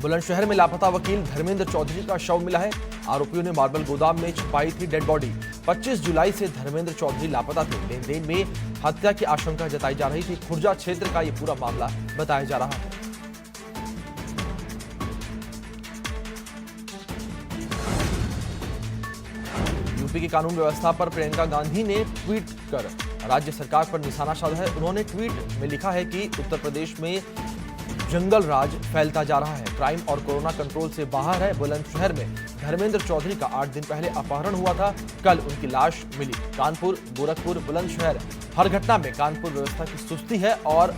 बुलंदशहर में लापता वकील धर्मेंद्र चौधरी का शव मिला है। आरोपियों ने मार्बल गोदाम में छुपाई थी डेड बॉडी। 25 जुलाई से धर्मेंद्र चौधरी लापता थे। लेन देन में हत्या की आशंका जताई जा रही थी। खुर्जा क्षेत्र का यह पूरा मामला बताया जा रहा है। यूपी की कानून व्यवस्था पर प्रियंका गांधी ने ट्वीट कर राज्य सरकार पर निशाना साधा है। उन्होंने ट्वीट में लिखा है कि उत्तर प्रदेश में जंगल राज फैलता जा रहा है, क्राइम और कोरोना कंट्रोल से बाहर है। बुलंदशहर में धर्मेंद्र चौधरी का 8 दिन पहले अपहरण हुआ था। कल उनकी लाश मिली। कानपुर, गोरखपुर, बुलंदशहर, हर घटना में कानपुर व्यवस्था की सुस्ती है और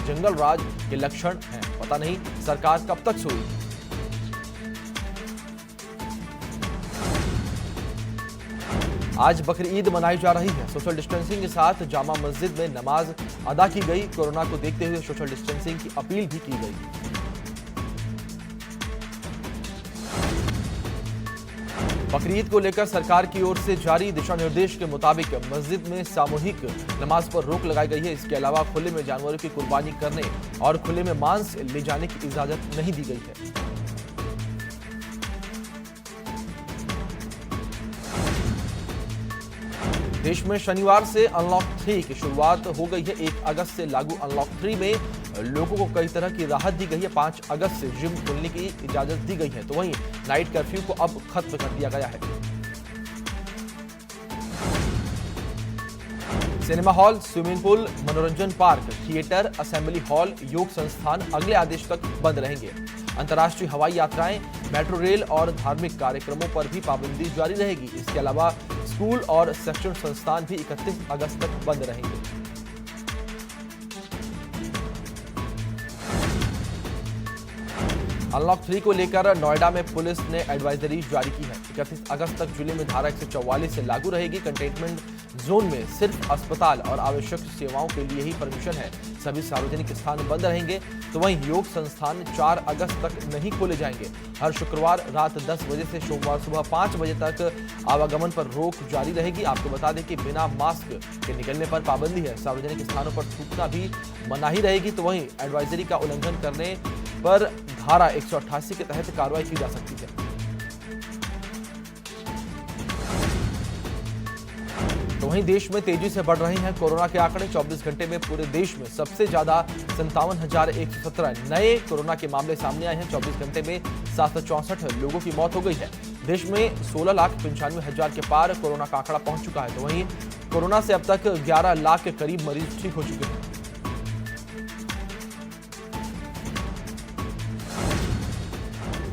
जंगल राज के लक्षण हैं। पता नहीं सरकार कब तक सोई। आज बकरी ईद मनाई जा रही है। सोशल डिस्टेंसिंग के साथ जामा मस्जिद में नमाज अदा की गई। कोरोना को देखते हुए सोशल डिस्टेंसिंग की अपील भी की गई। बकरी ईद को लेकर सरकार की ओर से जारी दिशा निर्देश के मुताबिक मस्जिद में सामूहिक नमाज पर रोक लगाई गई है। इसके अलावा खुले में जानवरों की कुर्बानी करने और खुले में मांस ले जाने की इजाजत नहीं दी गई है। देश में शनिवार से अनलॉक 3 की शुरुआत हो गई है। 1 अगस्त से लागू अनलॉक 3 में लोगों को कई तरह की राहत दी गई है। 5 अगस्त से जिम खोलने की इजाजत दी गई है, तो वहीं नाइट कर्फ्यू को अब खत्म कर दिया गया है। सिनेमा हॉल, स्विमिंग पूल, मनोरंजन पार्क, थिएटर, असेंबली हॉल, योग संस्थान अगले आदेश तक बंद रहेंगे। अंतर्राष्ट्रीय हवाई यात्राएं, मेट्रो रेल और धार्मिक कार्यक्रमों पर भी पाबंदी जारी रहेगी। इसके अलावा स्कूल और शैक्षणिक संस्थान भी 31 अगस्त तक बंद रहेंगे। अनलॉक 3 को लेकर नोएडा में पुलिस ने एडवाइजरी जारी की है। 31 अगस्त तक जिले में धारा 144 से लागू रहेगी। कंटेनमेंट जोन में सिर्फ अस्पताल और आवश्यक सेवाओं के लिए ही परमिशन है। सभी सार्वजनिक स्थान बंद रहेंगे। तो वहीं योग संस्थान 4 अगस्त तक नहीं खोले जाएंगे। हर शुक्रवार रात 10 बजे से सोमवार सुबह 5 बजे तक आवागमन पर रोक जारी रहेगी। आपको बता दें कि बिना मास्क के निकलने पर पाबंदी है। सार्वजनिक स्थानों पर थूकना भी मनाही रहेगी। तो वहीं एडवाइजरी का उल्लंघन करने पर धारा 188 के तहत कार्रवाई की जा सकती है। तो वहीं देश में तेजी से बढ़ रहे हैं कोरोना के आंकड़े। 24 घंटे में पूरे देश में सबसे ज्यादा 57,117 नए कोरोना के मामले सामने आए हैं। 24 घंटे में 764 लोगों की मौत हो गई है। देश में 16,95,000 के पार कोरोना का आंकड़ा पहुंच चुका है। तो वहीं कोरोना से अब तक 11 लाख के करीब मरीज ठीक हो चुके हैं।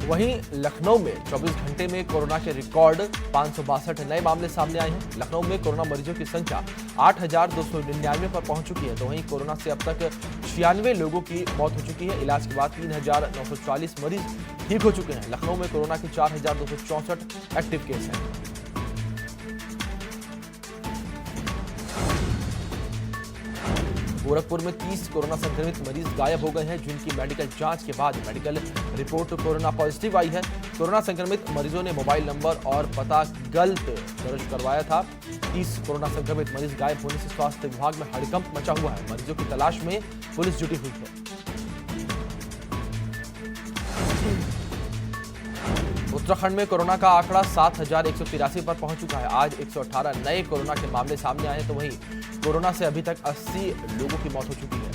वहीं लखनऊ में 24 घंटे में कोरोना के रिकॉर्ड 562 नए मामले सामने आए हैं। लखनऊ में कोरोना मरीजों की संख्या 8,299 पर पहुंच चुकी है। तो वहीं कोरोना से अब तक 96 लोगों की मौत हो चुकी है। इलाज के बाद 3,940 मरीज ठीक हो चुके हैं। लखनऊ में कोरोना के 4,264 एक्टिव केस हैं। गोरखपुर में 30 कोरोना संक्रमित मरीज गायब हो गए हैं, जिनकी मेडिकल जांच के बाद मेडिकल रिपोर्ट कोरोना पॉजिटिव आई है। कोरोना संक्रमित मरीजों ने मोबाइल नंबर और पता गलत दर्ज करवाया था। 30 कोरोना संक्रमित मरीज गायब होने से स्वास्थ्य विभाग में हड़कंप मचा हुआ है। मरीजों की तलाश में पुलिस जुटी हुई है। उत्तराखंड में कोरोना का आंकड़ा 7,183 पर पहुंच चुका है। आज 118 नए कोरोना के मामले सामने आए हैं। तो वहीं कोरोना से अभी तक 80 लोगों की मौत हो चुकी है।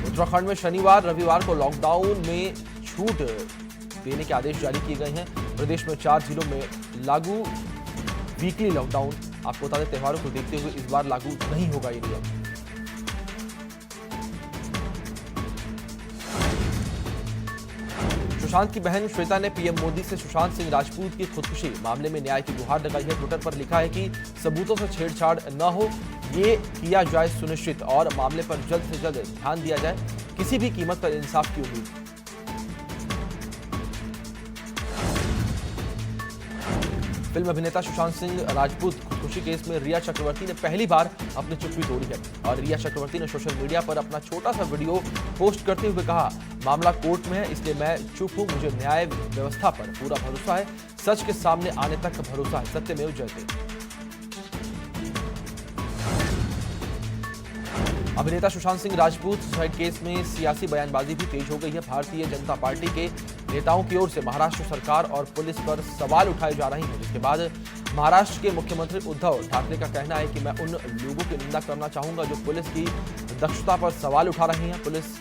उत्तराखंड में शनिवार, रविवार को लॉकडाउन में छूट देने के आदेश जारी किए गए हैं। प्रदेश में 4 जिलों में लागू वीकली लॉकडाउन। आपको बता दें, त्योहारों को देखते हुए इस बार लागू नहीं होगा ये नियम। सुशांत की बहन श्वेता ने पीएम मोदी से सुशांत सिंह राजपूत की खुदकुशी मामले में न्याय की गुहार लगाई है। ट्विटर पर लिखा है कि सबूतों से छेड़छाड़ न हो, ये किया जाए सुनिश्चित और मामले पर जल्द से जल्द ध्यान दिया जाए। किसी भी कीमत पर इंसाफ की उम्मीद। फिल्म अभिनेता सुशांत सिंह राजपूत खुदकुशी केस में रिया चक्रवर्ती ने पहली बार अपनी चुप्पी तोड़ी है और रिया चक्रवर्ती ने सोशल मीडिया पर अपना छोटा सा वीडियो पोस्ट करते हुए कहा, मामला कोर्ट में है इसलिए मैं चुप हूं। मुझे न्याय व्यवस्था पर पूरा भरोसा है। सच के सामने आने तक भरोसा है। सत्यमेव जयते। अभिनेता सुशांत सिंह राजपूत सुसाइड केस में सियासी बयानबाजी भी तेज हो गई है। भारतीय जनता पार्टी के नेताओं की ओर से महाराष्ट्र सरकार और पुलिस पर सवाल उठाए जा रहे हैं, जिसके बाद महाराष्ट्र के मुख्यमंत्री उद्धव ठाकरे का कहना है कि मैं उन लोगों की निंदा करना चाहूंगा जो पुलिस की दक्षता पर सवाल उठा रहे हैं। पुलिस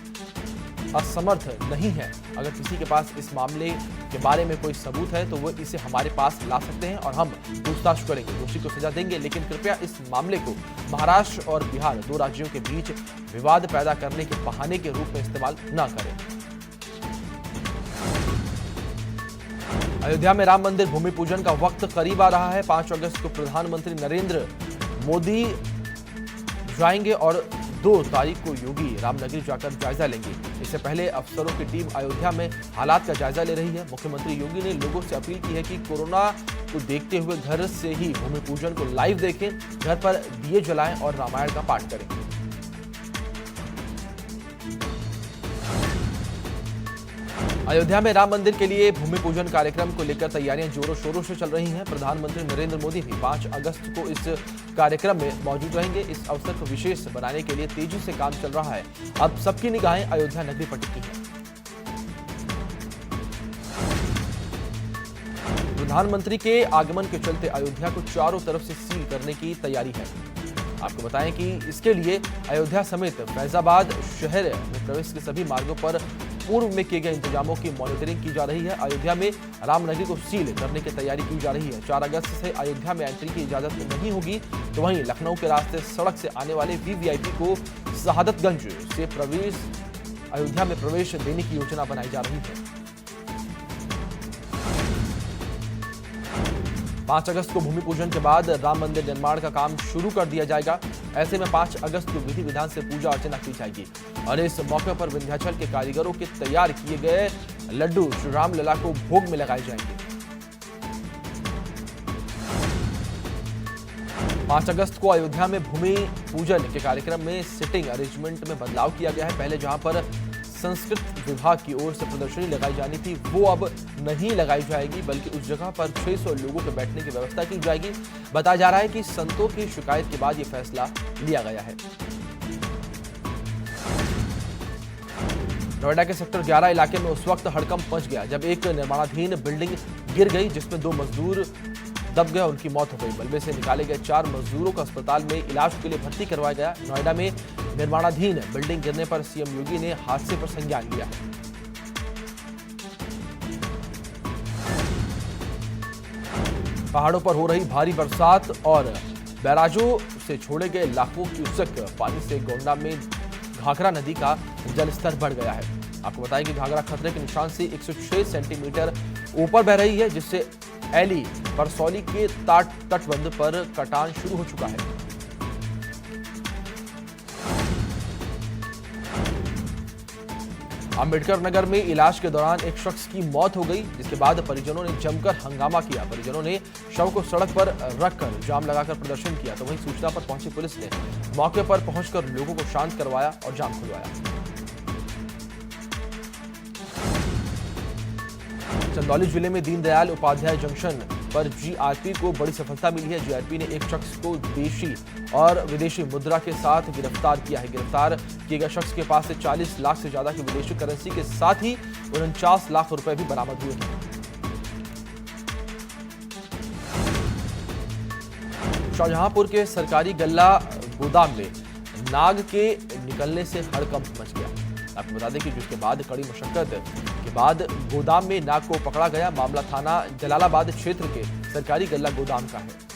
असमर्थ नहीं है। अगर किसी के पास इस मामले के बारे में कोई सबूत है तो वो इसे हमारे पास ला सकते हैं और हम पूछताछ करेंगे, दोषी को सजा देंगे, लेकिन कृपया इस मामले को महाराष्ट्र और बिहार, दो राज्यों के बीच विवाद पैदा करने के बहाने के रूप में इस्तेमाल न करें। अयोध्या में राम मंदिर भूमि पूजन का वक्त करीब आ रहा है। 5 अगस्त को प्रधानमंत्री नरेंद्र मोदी जाएंगे और 2 तारीख को योगी रामनगरी जाकर जायजा लेंगे। इससे पहले अफसरों की टीम अयोध्या में हालात का जायजा ले रही है। मुख्यमंत्री योगी ने लोगों से अपील की है कि कोरोना को देखते हुए घर से ही भूमि पूजन को लाइव देखें, घर पर दिए जलाएं और रामायण का पाठ करें। अयोध्या में राम मंदिर के लिए भूमि पूजन कार्यक्रम को लेकर तैयारियां जोरों शोरों से चल रही हैं। प्रधानमंत्री नरेंद्र मोदी भी 5 अगस्त को इस कार्यक्रम में मौजूद रहेंगे। इस अवसर को विशेष बनाने के लिए तेजी से काम चल रहा है। अब सबकी निगाहें अयोध्या नगरी पर टिकी हैं। प्रधानमंत्री के आगमन के चलते अयोध्या को चारों तरफ से सील करने की तैयारी है। आपको बताएं कि इसके लिए अयोध्या समेत फैजाबाद शहर में प्रवेश के सभी मार्गों पर पूर्व में किए गए इंतजामों की मॉनिटरिंग की जा रही है। अयोध्या में रामनगरी को सील करने की तैयारी की जा रही है। 4 अगस्त से अयोध्या में एंट्री की इजाजत नहीं होगी, तो वहीं लखनऊ के रास्ते सड़क से आने वाले वीवीआईपी को शहादतगंज से अयोध्या में प्रवेश देने की योजना बनाई जा रही है। 5 अगस्त को भूमि पूजन के बाद राम मंदिर निर्माण का काम शुरू कर दिया जाएगा। ऐसे में 5 अगस्त को विधि विधान से पूजा अर्चना की जाएगी और इस मौके पर विंध्याचल के कारीगरों के तैयार किए गए लड्डू श्री राम लला को भोग में लगाए जाएंगे। 5 अगस्त को अयोध्या में भूमि पूजन के कार्यक्रम में सिटिंग अरेंजमेंट में बदलाव किया गया है। पहले जहां पर संस्कृत विभाग की ओर से प्रदर्शनी लगाई जानी थी, वो अब नहीं लगाई जाएगी, बल्कि उस जगह पर 600 लोगों के बैठने की व्यवस्था की जाएगी। बताया जा रहा है कि संतों की शिकायत के बाद यह फैसला लिया गया है। नोएडा के सेक्टर 11 इलाके में उस वक्त हड़कंप मच गया जब एक निर्माणाधीन बिल्डिंग गिर गई, जिसमें 2 मजदूर दब गए, उनकी मौत हो गई। मलबे से निकाले गए 4 मजदूरों को अस्पताल में इलाज के लिए भर्ती करवाया गया। नोएडा में निर्माणाधीन बिल्डिंग गिरने पर सीएम योगी ने हादसे पर संज्ञान लिया है। पहाड़ों पर हो रही भारी बरसात और बैराजों से छोड़े गए लाखों क्यूसेक पानी से गोंडा में घाघरा नदी का जलस्तर बढ़ गया है। आपको बताएं कि घाघरा खतरे के निशान से 106 सेंटीमीटर ऊपर बह रही है, जिससे एली परसौली के तटबंध पर कटान शुरू हो चुका है। अंबेडकर नगर में इलाज के दौरान एक शख्स की मौत हो गई, जिसके बाद परिजनों ने जमकर हंगामा किया। परिजनों ने शव को सड़क पर रखकर जाम लगाकर प्रदर्शन किया, तो वहीं सूचना पर पहुंची पुलिस ने मौके पर पहुंचकर लोगों को शांत करवाया और जाम खुलवाया। चंदौली जिले में दीनदयाल उपाध्याय जंक्शन पर जीआरपी को बड़ी सफलता मिली है। जीआरपी ने एक शख्स को देशी और विदेशी मुद्रा के साथ गिरफ्तार किया है। गिरफ्तार किए गए शख्स के पास से 40 लाख से ज्यादा की विदेशी करेंसी के साथ ही 49 लाख रुपए भी बरामद हुए हैं। शाहजहांपुर के सरकारी गल्ला गोदाम में नाग के निकलने से हड़कंप मच गया। आपको बता दें कि जिसके बाद कड़ी मशक्कत के बाद गोदाम में नाग को पकड़ा गया। मामला थाना जलालाबाद क्षेत्र के सरकारी गल्ला गोदाम का है।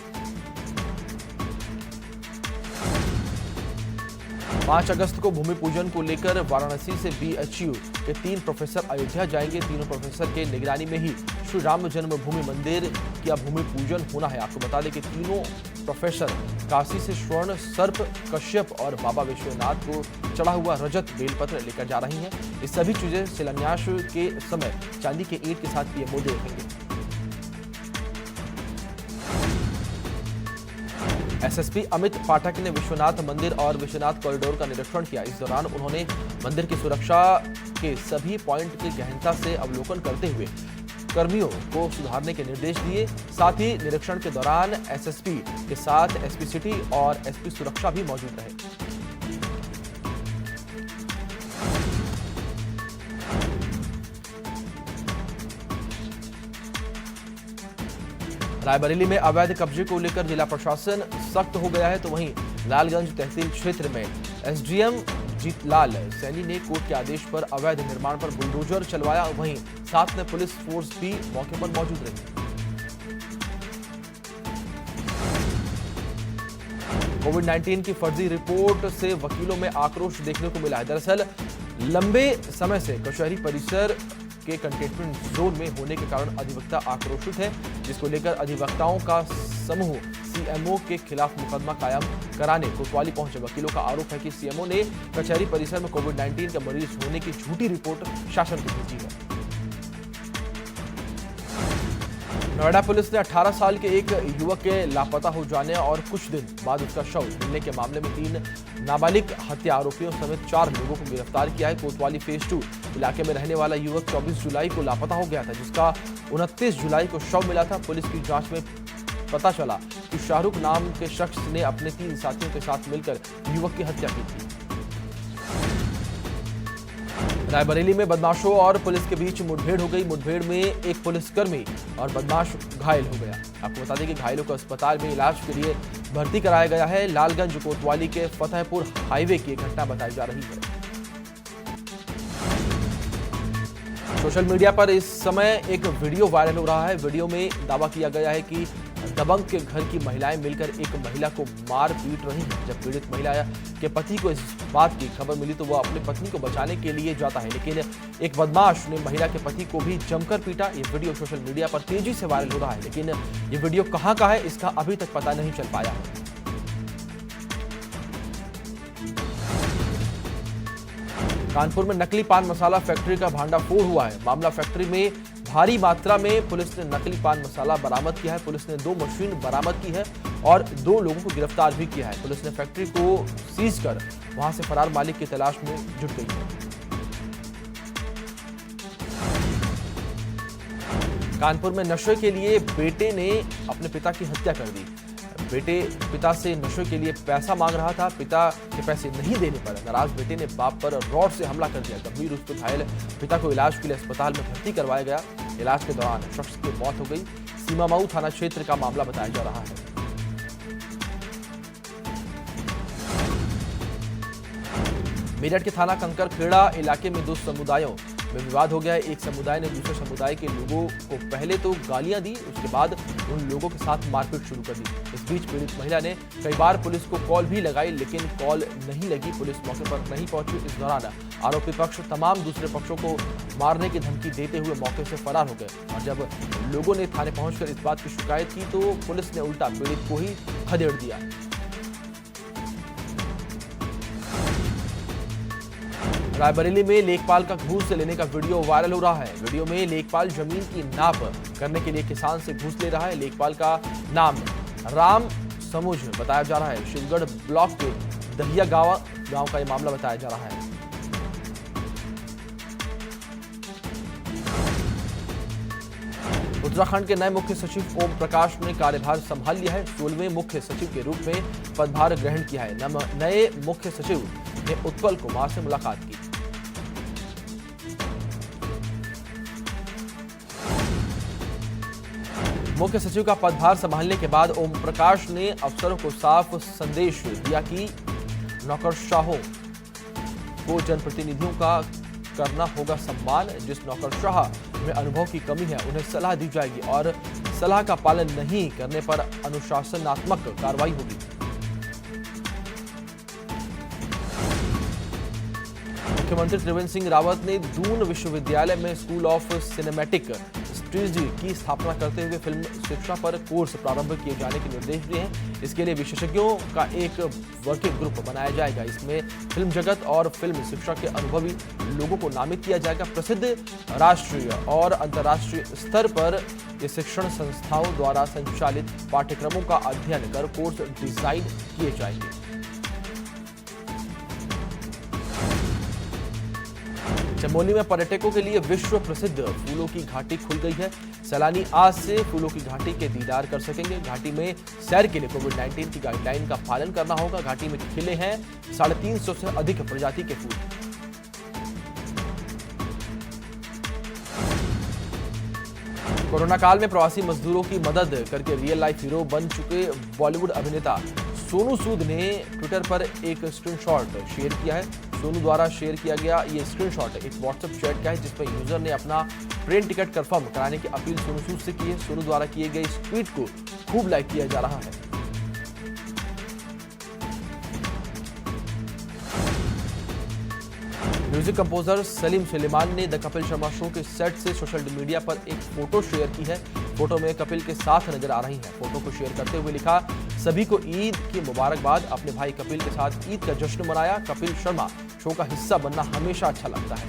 5 अगस्त को भूमि पूजन को लेकर वाराणसी से बीएचयू के 3 प्रोफेसर अयोध्या जाएंगे। तीनों प्रोफेसर के निगरानी में ही श्री राम जन्मभूमि मंदिर का भूमि पूजन होना है। आपको बता दें कि तीनों प्रोफेसर काशी से स्वर्ण सर्प कश्यप और बाबा विश्वनाथ को चढ़ा हुआ रजत बेलपत्र लेकर जा रही हैं। ये सभी चीजें शिलान्यास के समय चांदी के ईंट के साथ पीएम मोदी रखेंगे। एसएसपी अमित पाठक ने विश्वनाथ मंदिर और विश्वनाथ कॉरिडोर का निरीक्षण किया। इस दौरान उन्होंने मंदिर की सुरक्षा के सभी पॉइंट की गहनता से अवलोकन करते हुए कर्मियों को सुधारने के निर्देश दिए। साथ ही निरीक्षण के दौरान एसएसपी के साथ एसपी सिटी और एसपी सुरक्षा भी मौजूद रहे। रायबरेली में अवैध कब्जे को लेकर जिला प्रशासन सख्त हो गया है, तो वहीं लालगंज तहसील क्षेत्र में एसडीएम जीतलाल सैनी ने कोर्ट के आदेश पर अवैध निर्माण पर बुलडोजर चलवाया। वहीं साथ में पुलिस फोर्स भी मौके पर मौजूद रही। कोविड-19 की फर्जी रिपोर्ट से वकीलों में आक्रोश देखने को मिला है। दरअसल लंबे समय से कचहरी परिसर के कंटेनमेंट जोन में होने के कारण अधिवक्ता आक्रोशित है, जिसको लेकर अधिवक्ताओं का समूह सीएमओ के खिलाफ मुकदमा कायम कराने कोतवाली पहुंचे। वकीलों का आरोप है कि सीएमओ ने कचहरी परिसर में कोविड-19 के मरीज होने की झूठी रिपोर्ट शासन को भेजी है। नोएडा पुलिस ने 18 साल के एक युवक के लापता हो जाने और कुछ दिन बाद उसका शव मिलने के मामले में 3 नाबालिग हत्या आरोपियों समेत 4 लोगों को गिरफ्तार किया है। कोतवाली फेज 2 इलाके में रहने वाला युवक 24 जुलाई को लापता हो गया था, जिसका 29 जुलाई को शव मिला था। पुलिस की जांच में पता चला कि शाहरुख नाम के शख्स ने अपने 3 साथियों के साथ मिलकर युवक की हत्या की थी। रायबरेली में बदमाशों और पुलिस के बीच मुठभेड़ हो गई। मुठभेड़ में एक पुलिसकर्मी और बदमाश घायल हो गया। आपको बता दें कि घायलों को अस्पताल में इलाज के लिए भर्ती कराया गया है। लालगंज कोतवाली के फतेहपुर हाईवे की घटना बताई जा रही है। सोशल मीडिया पर इस समय एक वीडियो वायरल हो रहा है। वीडियो में दावा किया गया है कि दबंग के घर की महिलाएं मिलकर एक महिला को मार पीट रही हैं। जब पीड़ित महिला के पति को इस बात की खबर मिली तो वह अपनी पत्नी को बचाने के लिए जाता है, लेकिन एक बदमाश ने महिला के पति को भी जमकर पीटा। ये वीडियो सोशल मीडिया पर तेजी से वायरल हो रहा है, लेकिन ये वीडियो कहां का है इसका अभी तक पता नहीं चल पाया है। कानपुर में नकली पान मसाला फैक्ट्री का भांडाफोड़ हुआ है। मामला फैक्ट्री में भारी मात्रा में पुलिस ने नकली पान मसाला बरामद किया है। पुलिस ने 2 मशीन बरामद की है और 2 लोगों को गिरफ्तार भी किया है। पुलिस ने फैक्ट्री को सीज कर वहां से फरार मालिक की तलाश में जुट गई है। कानपुर में नशे के लिए बेटे ने अपने पिता की हत्या कर दी। पिता से नशे के लिए पैसा मांग रहा था। पिता के पैसे नहीं देने पर नाराज बेटे ने बाप पर रॉड से हमला कर दिया। गंभीर रूप से घायल पिता को इलाज के लिए अस्पताल में भर्ती करवाया गया। इलाज के दौरान शख्स की मौत हो गई। सीमामऊ थाना क्षेत्र का मामला बताया जा रहा है। मेरठ के थाना कंकरखेड़ा इलाके में 2 समुदायों में विवाद हो गया है। एक समुदाय ने दूसरे समुदाय के लोगों को पहले तो गालियां दी, उसके बाद उन लोगों के साथ मारपीट शुरू कर दी। इस बीच पीड़ित महिला ने कई बार पुलिस को कॉल भी लगाई, लेकिन कॉल नहीं लगी। पुलिस मौके पर नहीं पहुंची। इस दौरान आरोपी पक्ष तमाम दूसरे पक्षों को मारने की धमकी देते हुए मौके से फरार हो गए। और जब लोगों ने थाने पहुंचकर इस बात की शिकायत की तो पुलिस ने उल्टा पीड़ित को ही खदेड़ दिया। रायबरेली में लेखपाल का घूस लेने का वीडियो वायरल हो रहा है। वीडियो में लेखपाल जमीन की नाप करने के लिए किसान से घूस ले रहा है। लेखपाल का नाम राम समुझ बताया जा रहा है। शिवगढ़ ब्लॉक के दहिया गांव का यह मामला बताया जा रहा है। उत्तराखंड के नए मुख्य सचिव ओम प्रकाश ने कार्यभार संभाल लिया है। 16वें मुख्य सचिव के रूप में पदभार ग्रहण किया है। नए मुख्य सचिव ने उत्पल कुमार से मुलाकात की। मुख्य सचिव का पदभार संभालने के बाद ओम प्रकाश ने अफसरों को साफ संदेश दिया कि नौकरशाहों को जनप्रतिनिधियों का करना होगा सम्मान। जिस नौकरशाह में अनुभव की कमी है उन्हें सलाह दी जाएगी और सलाह का पालन नहीं करने पर अनुशासनात्मक कार्रवाई होगी। मुख्यमंत्री त्रिवेंद्र सिंह रावत ने दून विश्वविद्यालय में स्कूल ऑफ सिनेमैटिक स्टडीज की स्थापना करते हुए फिल्म शिक्षा पर कोर्स प्रारंभ किए जाने के निर्देश दिए हैं। इसके लिए विशेषज्ञों का एक वर्किंग ग्रुप बनाया जाएगा। इसमें फिल्म जगत और फिल्म शिक्षा के अनुभवी लोगों को नामित किया जाएगा। प्रसिद्ध राष्ट्रीय और अंतर्राष्ट्रीय स्तर पर ये शिक्षण संस्थाओं द्वारा संचालित पाठ्यक्रमों का अध्ययन कर कोर्स डिजाइन किए जाएंगे। चमोली में पर्यटकों के लिए विश्व प्रसिद्ध फूलों की घाटी खुल गई है। सैलानी आज से फूलों की घाटी के दीदार कर सकेंगे। घाटी में सैर के लिए कोविड-19 की गाइडलाइन का पालन करना होगा। घाटी में खिले हैं 350 से अधिक प्रजाति के फूल। कोरोना काल में प्रवासी मजदूरों की मदद करके रियल लाइफ हीरो बन चुके बॉलीवुड अभिनेता सोनू सूद ने ट्विटर पर एक स्क्रीनशॉट शेयर किया है। सोनू द्वारा शेयर किया गया ये स्क्रीनशॉट एक व्हाट्सएप चैट का है, जिसमें यूजर ने अपना ट्रेन टिकट कंफर्म कराने की अपील सोनू सूद से की है। सोनू द्वारा किए गए इस ट्वीट को खूब लाइक किया जा रहा है। म्यूजिक कंपोजर सलीम सुलेमान ने द कपिल शर्मा शो के सेट से सोशल मीडिया पर एक फोटो शेयर की है। फोटो में कपिल के साथ नजर आ रही हैं। फोटो को शेयर करते हुए लिखा, सभी को ईद की मुबारकबाद। अपने भाई कपिल के साथ ईद का जश्न मनाया। कपिल शर्मा शो का हिस्सा बनना हमेशा अच्छा लगता है।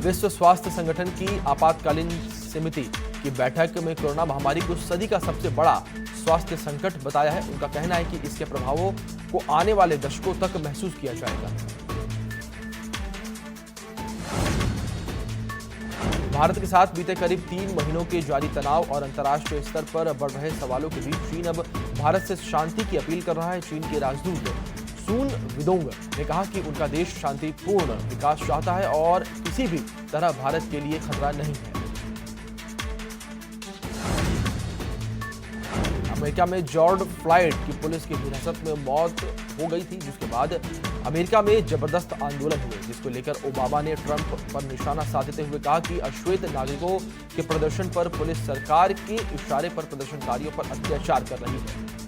विश्व स्वास्थ्य संगठन की आपातकालीन समिति की बैठक में कोरोना महामारी को सदी का सबसे बड़ा स्वास्थ्य संकट बताया है। उनका कहना है कि इसके प्रभावों को आने वाले दशकों तक महसूस किया जाएगा। भारत के साथ बीते करीब 3 महीनों के जारी तनाव और अंतर्राष्ट्रीय स्तर पर बढ़ रहे सवालों के बीच चीन अब भारत से शांति की अपील कर रहा है। चीन के राजदूत सून विदोंग ने कहा कि उनका देश शांतिपूर्ण विकास चाहता है और किसी भी तरह भारत के लिए खतरा नहीं है। अमेरिका में जॉर्ज फ्लॉयड की पुलिस की हिरासत में मौत हो गई थी, जिसके बाद अमेरिका में जबरदस्त आंदोलन हुए, जिसको लेकर ओबामा ने ट्रंप पर निशाना साधते हुए कहा कि अश्वेत नागरिकों के प्रदर्शन पर पुलिस सरकार के इशारे पर प्रदर्शनकारियों पर अत्याचार कर रही है।